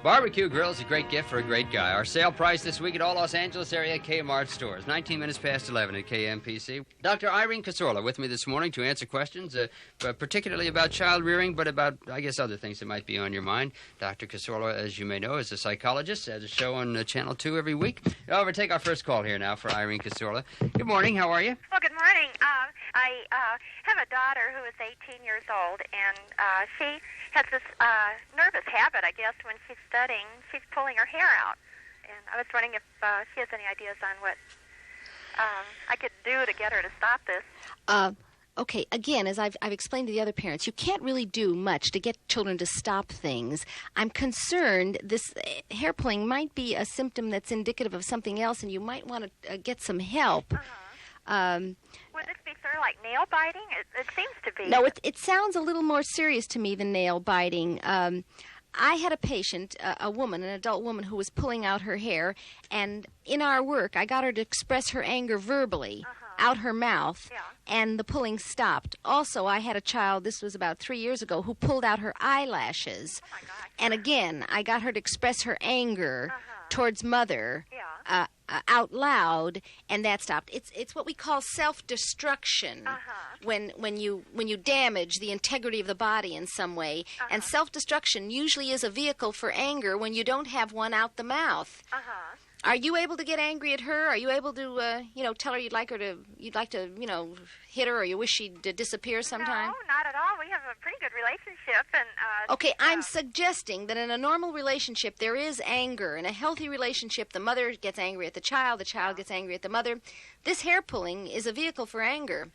Barbecue grill is a great gift for a great guy. Our sale price this week at all Los Angeles area Kmart stores, 19 minutes past 11 at KMPC. Dr. Irene Kassorla with me this morning to answer questions, particularly about child rearing, but about, I guess, other things that might be on your mind. Dr. Kassorla, as you may know, is a psychologist, has a show on Channel 2 every week. I'll take our first call here now for Irene Kassorla. Good morning, how are you? Well, good morning. I have a daughter who is 18 years old, and she has this nervous habit, I guess, when she's studying, she's pulling her hair out. And I was wondering if she has any ideas on what I could do to get her to stop this. Okay, again, as I've explained to the other parents, you can't really do much to get children to stop things. I'm concerned this hair pulling might be a symptom that's indicative of something else, and you might want to get some help. Would this be sort of like nail biting? It seems to be. No, it sounds a little more serious to me than nail biting. I had a patient, a woman, an adult woman, who was pulling out her hair, and in our work, I got her to express her anger verbally. out her mouth, and the pulling stopped. Also, I had a child, this was about 3 years ago, who pulled out her eyelashes. Oh, my gosh. And again, I got her to express her anger towards Mother out loud, and that stopped. It's what we call self-destruction when you damage the integrity of the body in some way. And self-destruction usually is a vehicle for anger when you don't have one out the mouth. Are you able to get angry at her? Are you able to, tell her you'd like to, hit her, or you wish she'd disappear sometime? No, not at all. We have a pretty good relationship, and okay, I'm suggesting that in a normal relationship there is anger. In a healthy relationship, the mother gets angry at the child gets angry at the mother. This hair pulling is a vehicle for anger.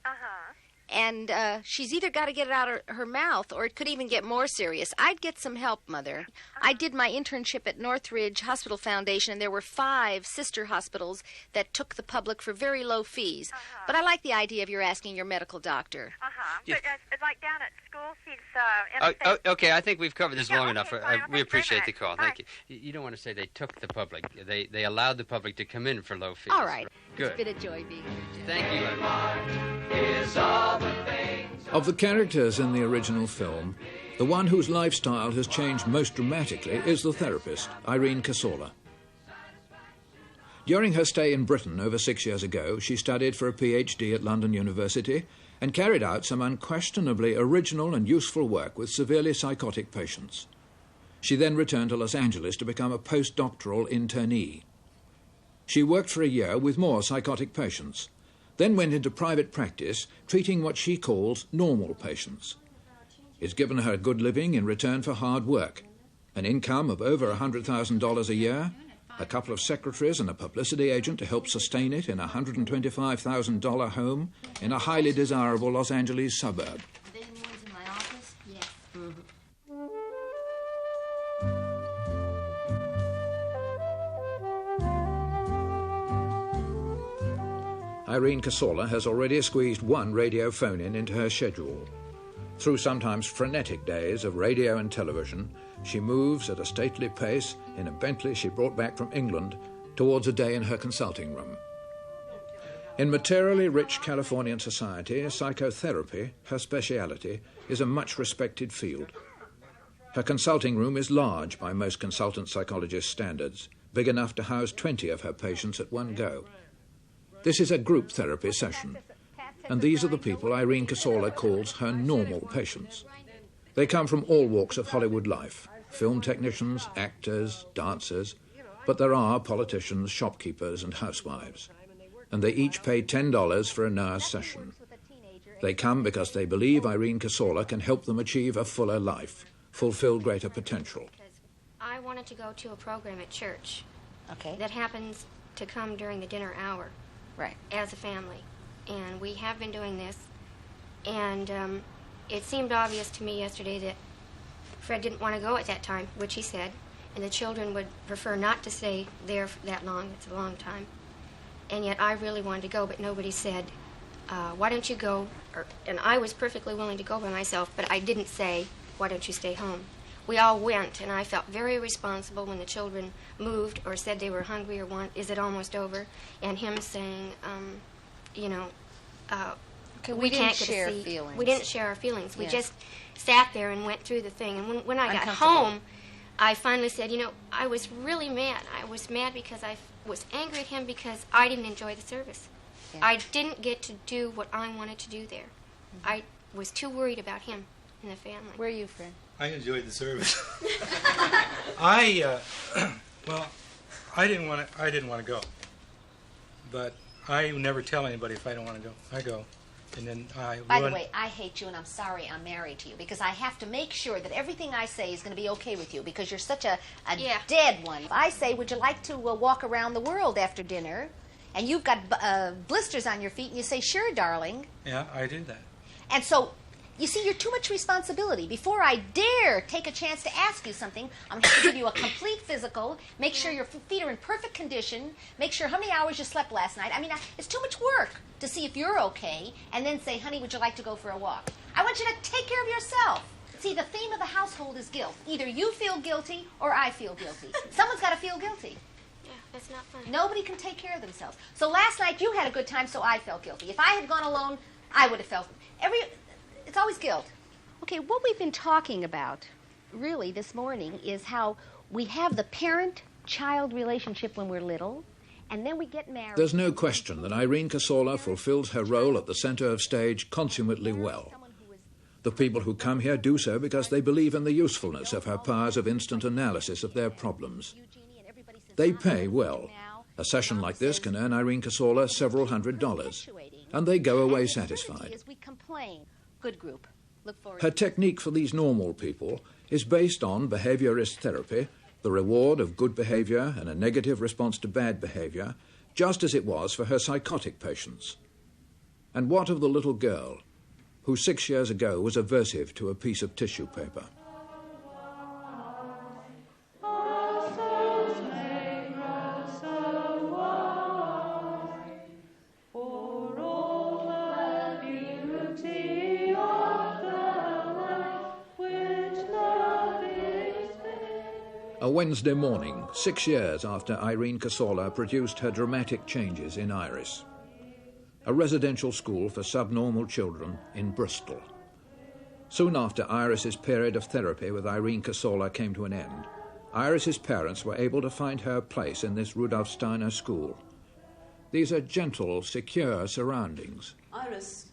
And she's either got to get it out of her mouth, or it could even get more serious. I'd get some help, Mother. I did my internship at Northridge Hospital Foundation, and there were 5 sister hospitals that took the public for very low fees. But I like the idea of your asking your medical doctor. But like down at school, she's okay, I think we've covered this long enough. Fine. We appreciate the call. Bye. Thank you. You don't want to say they took the public. They allowed the public to come in for low fees. All right. Good. It's been a joy being here. Thank you. Of the characters in the original film, the one whose lifestyle has changed most dramatically is the therapist, Irene Kassorla. During her stay in Britain over 6 years ago, she studied for a PhD at London University and carried out some unquestionably original and useful work with severely psychotic patients. She then returned to Los Angeles to become a postdoctoral internee. She worked for a year with more psychotic patients, then went into private practice treating what she calls normal patients. It's given her a good living in return for hard work, an income of over $100,000 a year, a couple of secretaries and a publicity agent to help sustain it in a $125,000 home in a highly desirable Los Angeles suburb. Irene Kassorla has already squeezed one radio phone-in into her schedule. Through sometimes frenetic days of radio and television, she moves at a stately pace in a Bentley she brought back from England towards a day in her consulting room. In materially rich Californian society, psychotherapy, her speciality, is a much-respected field. Her consulting room is large by most consultant psychologist standards, big enough to house 20 of her patients at one go. This is a group therapy session, and these are the people Irene Kassorla calls her normal patients. They come from all walks of Hollywood life, film technicians, actors, dancers, but there are politicians, shopkeepers, and housewives, and they each pay $10 for an hour session. They come because they believe Irene Kassorla can help them achieve a fuller life, fulfill greater potential. I wanted to go to a program at church that happens to come during the dinner hour. Right. As a family. And we have been doing this. And it seemed obvious to me yesterday that Fred didn't want to go at that time, which he said, and the children would prefer not to stay there for that long. It's a long time. And yet I really wanted to go, but nobody said, why don't you go? And I was perfectly willing to go by myself, but I didn't say, why don't you stay home? We all went, and I felt very responsible when the children moved or said they were hungry or is it almost over? And him saying, we didn't can't share get a seat. feelings. We didn't share our feelings. We Yes. just sat there and went through the thing. And when I got home, I finally said, I was really mad. I was mad because I was angry at him because I didn't enjoy the service. Yeah. I didn't get to do what I wanted to do there. I was too worried about him and the family. Where are you, Fred? I enjoyed the service. I didn't want to go, but I never tell anybody if I don't want to go. I go, and then I. By the way, I hate you, and I'm sorry I'm married to you because I have to make sure that everything I say is going to be okay with you because you're such a dead one. If I say, "Would you like to walk around the world after dinner?" and you've got blisters on your feet, and you say, "Sure, darling." Yeah, I do that. And so. You see, you're too much responsibility. Before I dare take a chance to ask you something, I'm going to have to give you a complete physical, make sure your feet are in perfect condition, make sure how many hours you slept last night. I mean, it's too much work to see if you're okay, and then say, honey, would you like to go for a walk? I want you to take care of yourself. See, the theme of the household is guilt. Either you feel guilty or I feel guilty. Someone's got to feel guilty. Yeah, that's not fun. Nobody can take care of themselves. So last night you had a good time, so I felt guilty. If I had gone alone, I would have felt... It's always guilt. Okay, what we've been talking about, really, this morning, is how we have the parent-child relationship when we're little, and then we get married... There's no question that Irene Kassorla fulfills her role at the centre of stage consummately well. The people who come here do so because they believe in the usefulness of her powers of instant analysis of their problems. They pay well. A session like this can earn Irene Kassorla several $100s, and they go away satisfied. Good group. Look forward. Her technique for these normal people is based on behaviourist therapy, the reward of good behaviour and a negative response to bad behaviour, just as it was for her psychotic patients. And what of the little girl who 6 years ago was aversive to a piece of tissue paper? A Wednesday morning, 6 years after Irene Kassorla produced her dramatic changes in Iris. A residential school for subnormal children in Bristol. Soon after Iris's period of therapy with Irene Kassorla came to an end, Iris's parents were able to find her place in this Rudolf Steiner school. These are gentle, secure surroundings. Iris,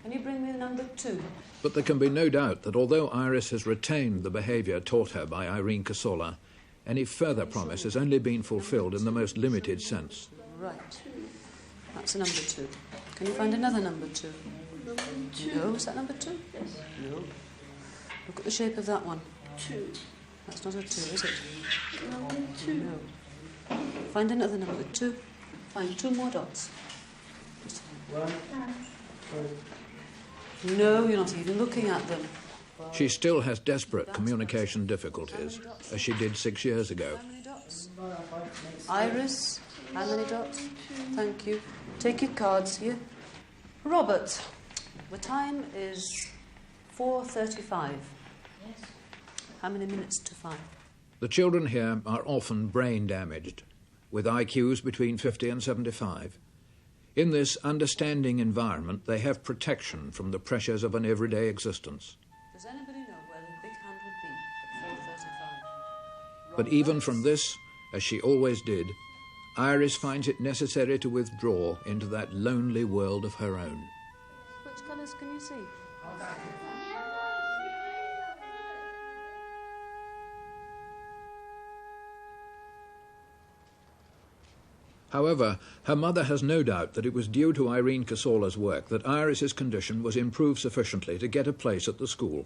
can you bring me the number 2? But there can be no doubt that although Iris has retained the behaviour taught her by Irene Kassorla, any further promise has only been fulfilled in the most limited sense. Right. That's a number 2. Can you find another number 2? Number 2. No, is that number 2? Yes. No. Look at the shape of that one. 2. That's not a 2, is it? Number 2. No. Find another number 2. Find 2 more dots. No, you're not even looking at them. She still has desperate communication difficulties, as she did 6 years ago. How many dots? Iris, how many dots? Thank you. Take your cards here. Robert, the time is 4:35. Yes. How many minutes to 5? The children here are often brain damaged, with IQs between 50 and 75. In this understanding environment, they have protection from the pressures of an everyday existence. Does anybody know where the big hand would be at 4:35? But even from this, as she always did, Iris finds it necessary to withdraw into that lonely world of her own. Which colours can you see? However, her mother has no doubt that it was due to Irene Kassorla's work that Iris's condition was improved sufficiently to get a place at the school.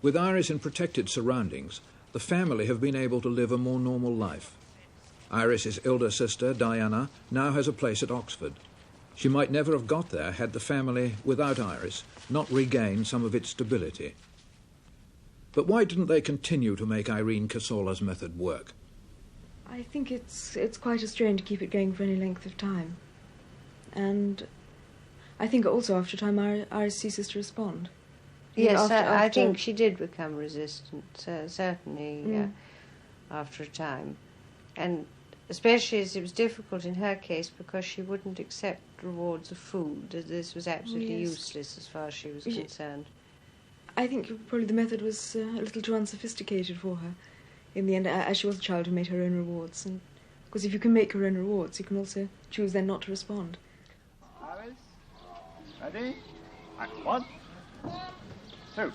With Iris in protected surroundings, the family have been able to live a more normal life. Iris's elder sister, Diana, now has a place at Oxford. She might never have got there had the family, without Iris, not regained some of its stability. But why didn't they continue to make Irene Kassorla's method work? I think it's quite a strain to keep it going for any length of time. And I think also after a time Iris ceases to respond. Yes, I think she did become resistant, certainly after a time. And especially as it was difficult in her case because she wouldn't accept rewards of food. This was absolutely useless as far as she was concerned. I think probably the method was a little too unsophisticated for her. In the end, as she was a child who made her own rewards. And because if you can make your own rewards, you can also choose then not to respond. Iris, ready? 1, 2.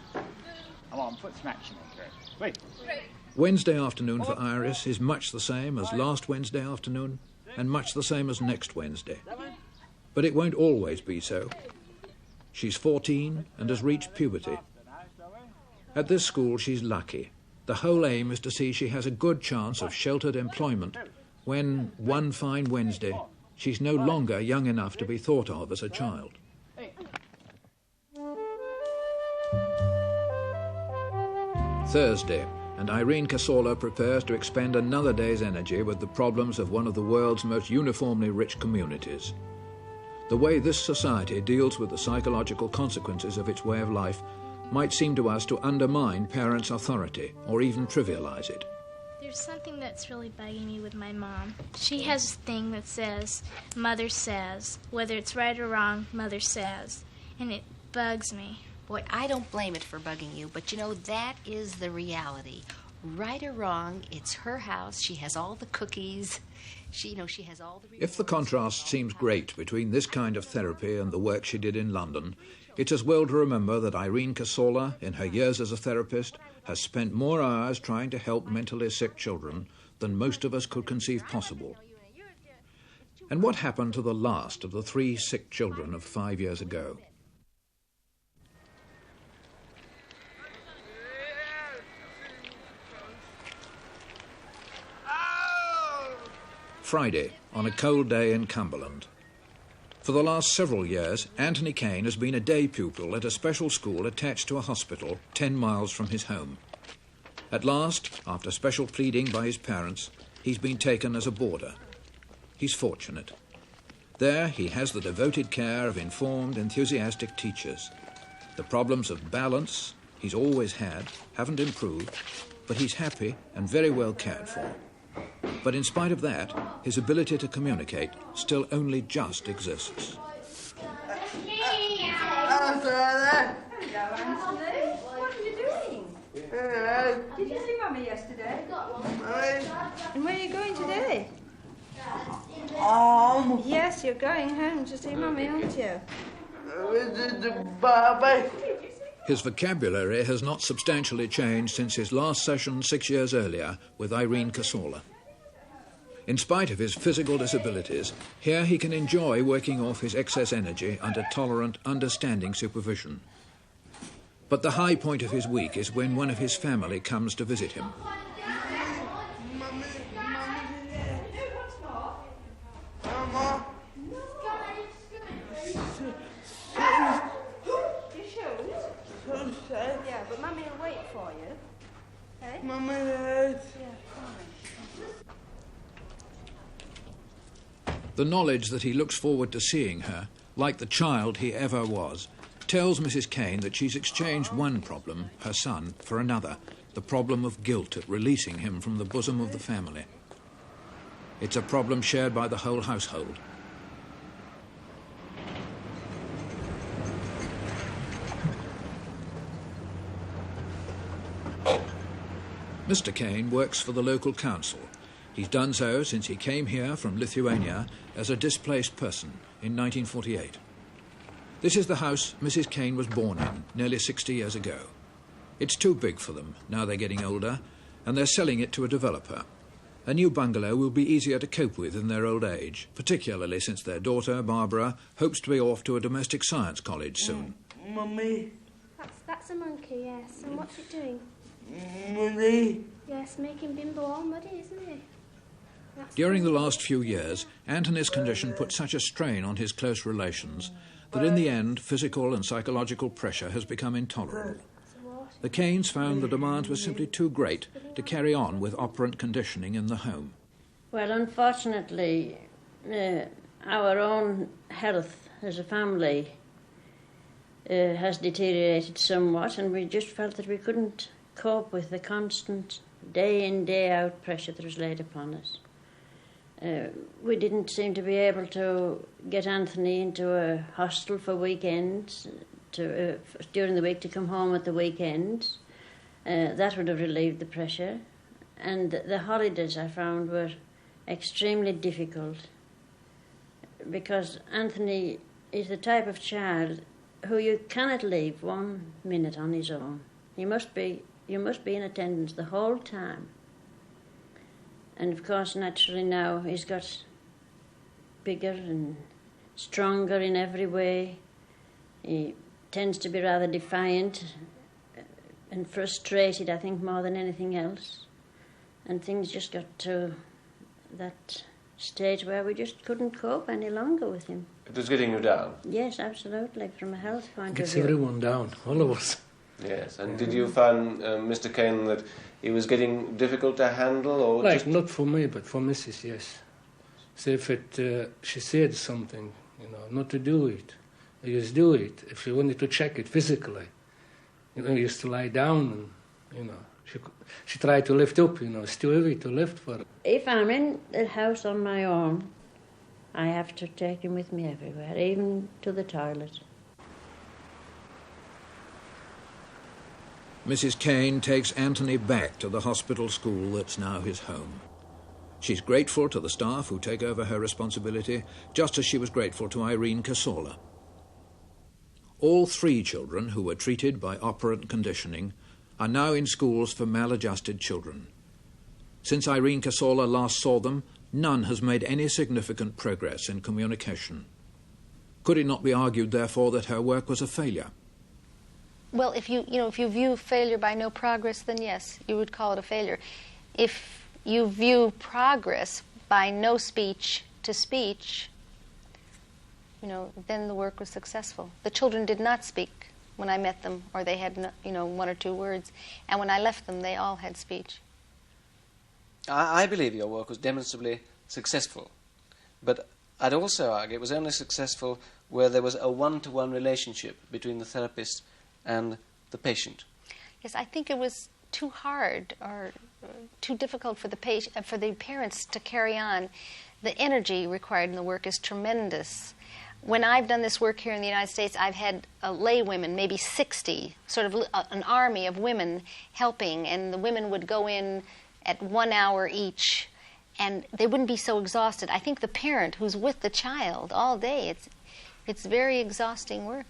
Come on, put some action into it. Wait. Wednesday afternoon for Iris is much the same as last Wednesday afternoon and much the same as next Wednesday. But it won't always be so. She's 14 and has reached puberty. At this school, she's lucky. The whole aim is to see she has a good chance of sheltered employment when, one fine Wednesday, she's no longer young enough to be thought of as a child. Thursday, and Irene Kassorla prepares to expend another day's energy with the problems of one of the world's most uniformly rich communities. The way this society deals with the psychological consequences of its way of life might seem to us to undermine parents' authority or even trivialize it. There's something that's really bugging me with my mom. She has this thing that says, Mother says. Whether it's right or wrong, Mother says. And it bugs me. Boy, I don't blame it for bugging you, but you know, that is the reality. Right or wrong, it's her house. She has all the cookies. She has all the... If the contrast seems great between this kind of therapy and the work she did in London, it's as well to remember that Irene Kassorla, in her years as a therapist, has spent more hours trying to help mentally sick children than most of us could conceive possible. And what happened to the last of the 3 sick children of 5 years ago? Friday, on a cold day in Cumberland. For the last several years, Anthony Kane has been a day pupil at a special school attached to a hospital 10 miles from his home. At last, after special pleading by his parents, he's been taken as a boarder. He's fortunate. There, he has the devoted care of informed, enthusiastic teachers. The problems of balance he's always had haven't improved, but he's happy and very well cared for. But in spite of that, his ability to communicate still only just exists. Hello, Anthony. What are you doing? Hello. Did you see Mummy yesterday? And where are you going today? Yes, you're going home to see Mummy, aren't you? His vocabulary has not substantially changed since his last session 6 years earlier with Irene Kassorla. In spite of his physical disabilities, here he can enjoy working off his excess energy under tolerant, understanding supervision. But the high point of his week is when one of his family comes to visit him. Yeah, but Mummy will wait for you. Hey? Mummy. Yeah, fine. The knowledge that he looks forward to seeing her, like the child he ever was, tells Mrs. Kane that she's exchanged one problem, her son, for another, the problem of guilt at releasing him from the bosom of the family. It's a problem shared by the whole household. Mr. Kane works for the local council. He's done so since he came here from Lithuania as a displaced person in 1948. This is the house Mrs. Kane was born in nearly 60 years ago. It's too big for them, now they're getting older, and they're selling it to a developer. A new bungalow will be easier to cope with in their old age, particularly since their daughter, Barbara, hopes to be off to a domestic science college soon. Mummy. That's a monkey, yes. And what's it doing? Mummy. Yes, making Bimbo all muddy, isn't it? During the last few years, Anthony's condition put such a strain on his close relations that in the end, physical and psychological pressure has become intolerable. The Kanes found the demand was simply too great to carry on with operant conditioning in the home. Well, unfortunately, our own health as a family has deteriorated somewhat, and we just felt that we couldn't cope with the constant day in, day out pressure that was laid upon us. We didn't seem to be able to get Anthony into a hostel for weekends, during the week to come home at the weekends. That would have relieved the pressure. And the holidays, I found, were extremely difficult because Anthony is the type of child who you cannot leave 1 minute on his own. You must be in attendance the whole time. And of course, naturally now, he's got bigger and stronger in every way. He tends to be rather defiant and frustrated, I think, more than anything else. And things just got to that stage where we just couldn't cope any longer with him. It was getting you down? Yes, absolutely, from a health point of view. Gets everyone down, all of us. Yes, and did you find, Mr. Kane, that it was getting difficult to handle, or like, just... not for me, but for Mrs., yes. So if she said something, not to do it, I just do it. If she wanted to check it physically, I used to lie down and, She tried to lift up, it's too heavy to lift for her. If I'm in the house on my own, I have to take him with me everywhere, even to the toilet. Mrs. Kane takes Anthony back to the hospital school that's now his home. She's grateful to the staff who take over her responsibility, just as she was grateful to Irene Kassorla. All 3 children who were treated by operant conditioning are now in schools for maladjusted children. Since Irene Kassorla last saw them, none has made any significant progress in communication. Could it not be argued, therefore, that her work was a failure? Well, if you view failure by no progress, then yes, you would call it a failure. If you view progress by no speech to speech, then the work was successful. The children did not speak when I met them, or they had, 1 or 2 words. And when I left them, they all had speech. I believe your work was demonstrably successful. But I'd also argue it was only successful where there was a one-to-one relationship between the therapist and the patient. Yes, I think it was too hard or too difficult for the parents to carry on. The energy required in the work is tremendous. When I've done this work here in the United States, I've had lay women, maybe 60, sort of an army of women helping, and the women would go in at 1 hour each, and they wouldn't be so exhausted. I think the parent who's with the child all day, it's very exhausting work.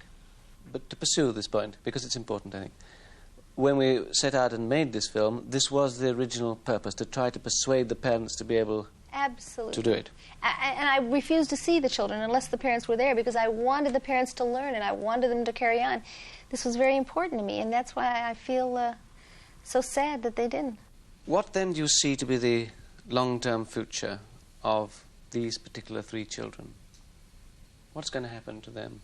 But to pursue this point, because it's important, I think, when we set out and made this film, this was the original purpose, to try to persuade the parents to be able Absolutely. to do it. And I refused to see the children unless the parents were there, because I wanted the parents to learn and I wanted them to carry on. This was very important to me, and that's why I feel so sad that they didn't. What then do you see to be the long-term future of these particular 3 children? What's going to happen to them?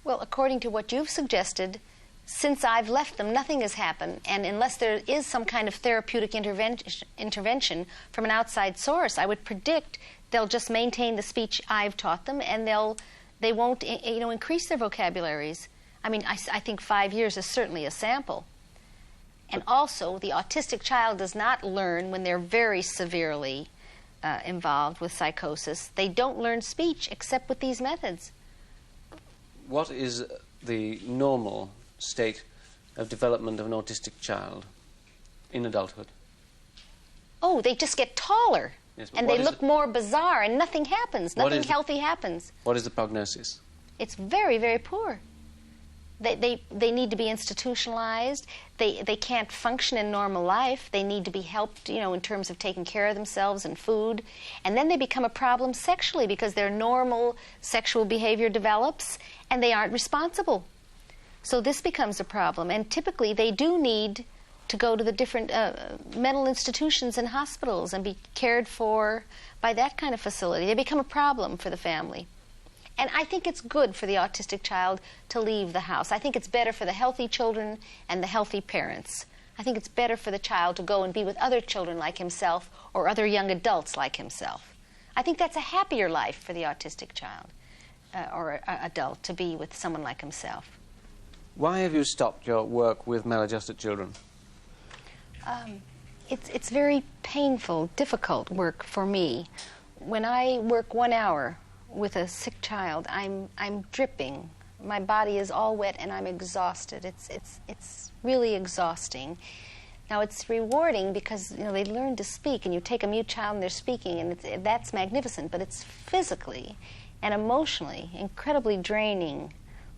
Well, according to what you've suggested, since I've left them, nothing has happened. And unless there is some kind of therapeutic intervention from an outside source, I would predict they'll just maintain the speech I've taught them, and they won't increase their vocabularies. I mean, I think 5 years is certainly a sample. And also, the autistic child does not learn when they're very severely involved with psychosis. They don't learn speech except with these methods. What is the normal state of development of an autistic child in adulthood? Oh, they just get taller. Yes, and they look more bizarre, and nothing happens. Nothing healthy happens. What is the prognosis? It's very, very poor. They need to be institutionalized. They can't function in normal life. They need to be helped, in terms of taking care of themselves and food. And then they become a problem sexually because their normal sexual behavior develops and they aren't responsible. So this becomes a problem. And typically they do need to go to the different mental institutions and hospitals and be cared for by that kind of facility. They become a problem for the family. And I think it's good for the autistic child to leave the house. I think it's better for the healthy children and the healthy parents. I think it's better for the child to go and be with other children like himself or other young adults like himself. I think that's a happier life for the autistic child or adult, to be with someone like himself. Why have you stopped your work with maladjusted children? It's very painful, difficult work for me. When I work 1 hour with a sick child, I'm dripping. My body is all wet and I'm exhausted. It's really exhausting. Now it's rewarding because they learn to speak, and you take a mute child and they're speaking, and that's magnificent. But it's physically and emotionally incredibly draining.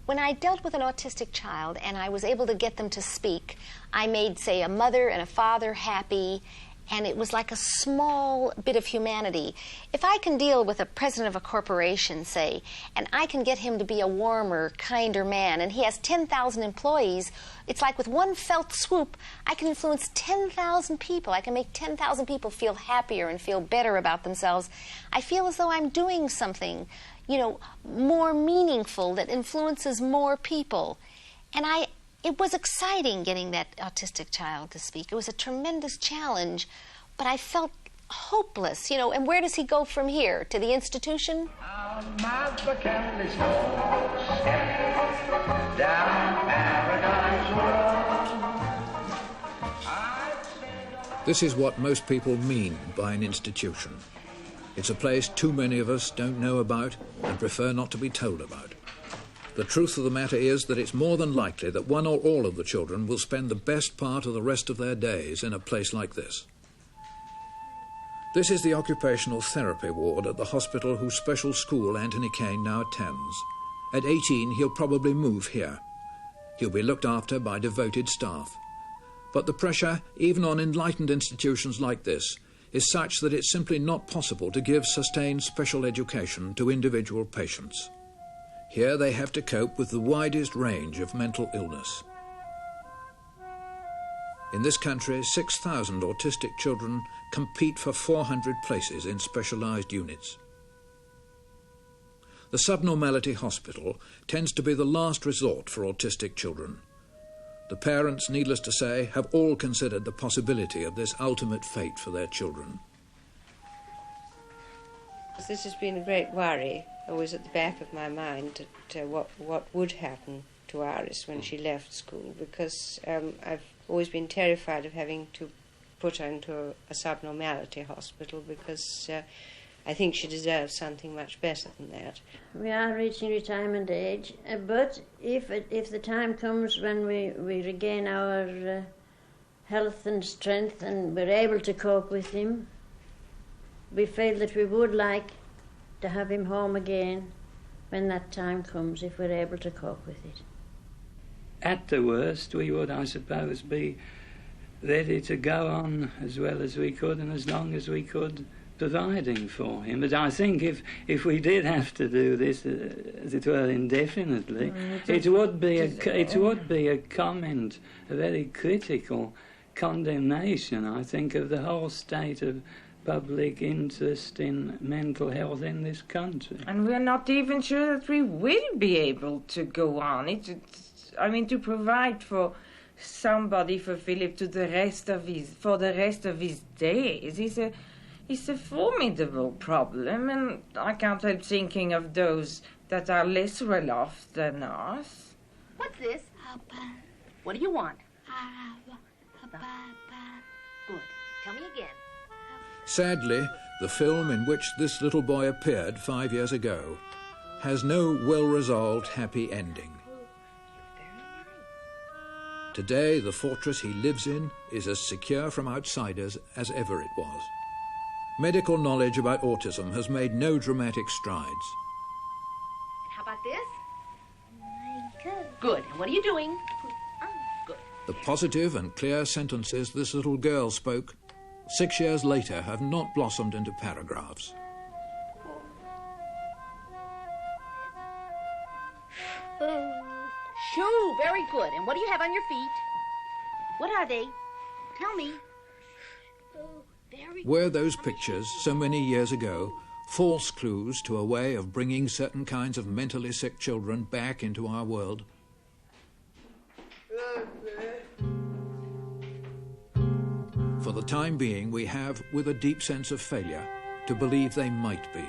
When I dealt with an autistic child and I was able to get them to speak, I made, say, a mother and a father happy. And it was like a small bit of humanity. If I can deal with a president of a corporation, say, and I can get him to be a warmer, kinder man, and he has 10,000 employees, it's like with one felt swoop, I can influence 10,000 people. I can make 10,000 people feel happier and feel better about themselves. I feel as though I'm doing something, more meaningful that influences more people. And it was exciting getting that autistic child to speak. It was a tremendous challenge, but I felt hopeless, and where does he go from here? To the institution? Down Paradise Road, I This is what most people mean by an institution. It's a place too many of us don't know about and prefer not to be told about. The truth of the matter is that it's more than likely that one or all of the children will spend the best part of the rest of their days in a place like this. This is the occupational therapy ward at the hospital whose special school Anthony Kane now attends. At 18, he'll probably move here. He'll be looked after by devoted staff. But the pressure, even on enlightened institutions like this, is such that it's simply not possible to give sustained special education to individual patients. Here they have to cope with the widest range of mental illness. In this country, 6,000 autistic children compete for 400 places in specialised units. The Subnormality Hospital tends to be the last resort for autistic children. The parents, needless to say, have all considered the possibility of this ultimate fate for their children. This has been a great worry, always at the back of my mind, what would happen to Iris when she left school, because I've always been terrified of having to put her into a subnormality hospital, because I think she deserves something much better than that. We are reaching retirement age, but if the time comes when we regain our health and strength and we're able to cope with him, we feel that we would like to have him home again when that time comes, if we're able to cope with it. At the worst, we would, I suppose, be ready to go on as well as we could and as long as we could, providing for him. But I think if we did have to do this, as it were, indefinitely, it would be a comment, a very critical condemnation, I think, of the whole state of public interest in mental health in this country. And we're not even sure that we will be able to go on. To provide for somebody for Philip for the rest of his days is a formidable problem, and I can't help thinking of those that are less well off than us. What's this? What do you want? Good. Tell me again. Sadly, the film in which this little boy appeared 5 years ago has no well-resolved happy ending. Today, the fortress he lives in is as secure from outsiders as ever it was. Medical knowledge about autism has made no dramatic strides. How about this? Good. And what are you doing? Good. The positive and clear sentences this little girl spoke 6 years later have not blossomed into paragraphs. Shoo, very good. And what do you have on your feet? What are they? Tell me. Were those pictures, so many years ago, false clues to a way of bringing certain kinds of mentally sick children back into our world? For the time being, we have, with a deep sense of failure, to believe they might be.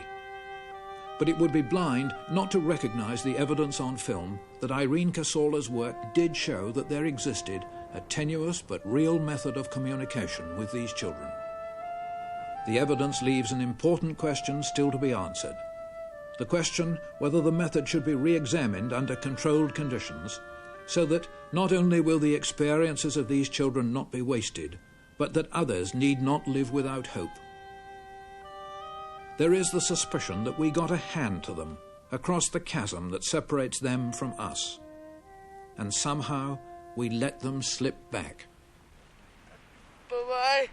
But it would be blind not to recognize the evidence on film that Irene Kassorla's work did show that there existed a tenuous but real method of communication with these children. The evidence leaves an important question still to be answered. The question whether the method should be re-examined under controlled conditions so that not only will the experiences of these children not be wasted, but that others need not live without hope. There is the suspicion that we got a hand to them across the chasm that separates them from us, and somehow we let them slip back. Bye-bye.